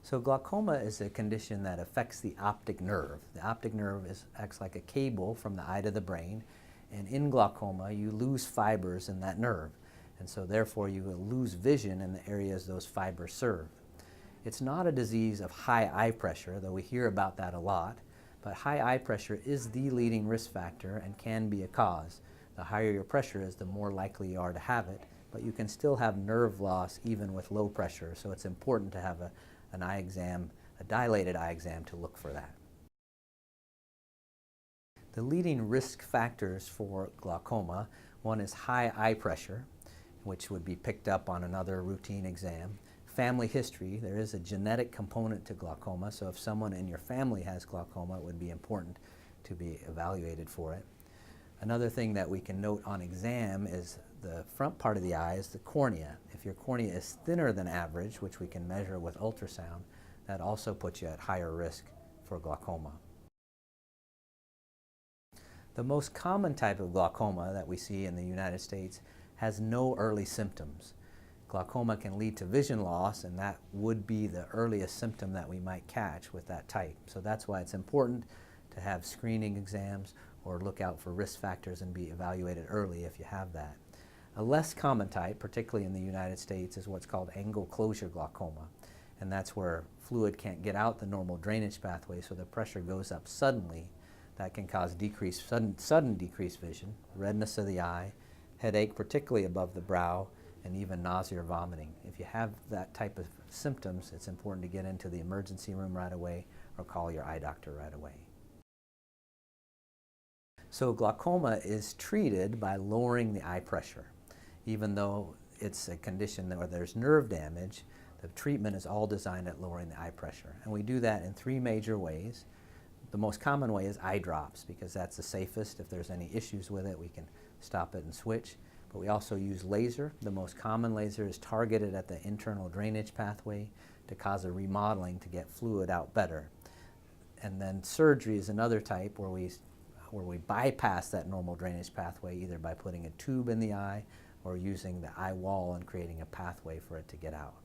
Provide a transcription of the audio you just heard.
So glaucoma is a condition that affects the optic nerve. The optic nerve acts like a cable from the eye to the brain, and in glaucoma you lose fibers in that nerve, and so therefore you will lose vision in the areas those fibers serve. It's not a disease of high eye pressure, though we hear about that a lot, but high eye pressure is the leading risk factor and can be a cause. The higher your pressure is, the more likely you are to have it, but you can still have nerve loss even with low pressure, so it's important to have an eye exam, a dilated eye exam, to look for that. The leading risk factors for glaucoma, one is high eye pressure, which would be picked up on another routine exam. Family history, there is a genetic component to glaucoma, so if someone in your family has glaucoma, it would be important to be evaluated for it. Another thing that we can note on exam is the front part of the eye is the cornea. If your cornea is thinner than average, which we can measure with ultrasound, that also puts you at higher risk for glaucoma. The most common type of glaucoma that we see in the United States has no early symptoms. Glaucoma can lead to vision loss, and that would be the earliest symptom that we might catch with that type. So that's why it's important to have screening exams or look out for risk factors and be evaluated early if you have that. A less common type, particularly in the United States, is what's called angle closure glaucoma, and that's where fluid can't get out the normal drainage pathway, so the pressure goes up suddenly. That can cause sudden decreased vision, redness of the eye, headache, particularly above the brow, and even nausea or vomiting. If you have that type of symptoms, it's important to get into the emergency room right away or call your eye doctor right away. So glaucoma is treated by lowering the eye pressure. Even though it's a condition where there's nerve damage, the treatment is all designed at lowering the eye pressure. And we do that in three major ways. The most common way is eye drops, because that's the safest. If there's any issues with it, we can stop it and switch. But we also use laser. The most common laser is targeted at the internal drainage pathway to cause a remodeling to get fluid out better. And then surgery is another type where we bypass that normal drainage pathway, either by putting a tube in the eye or using the eye wall and creating a pathway for it to get out.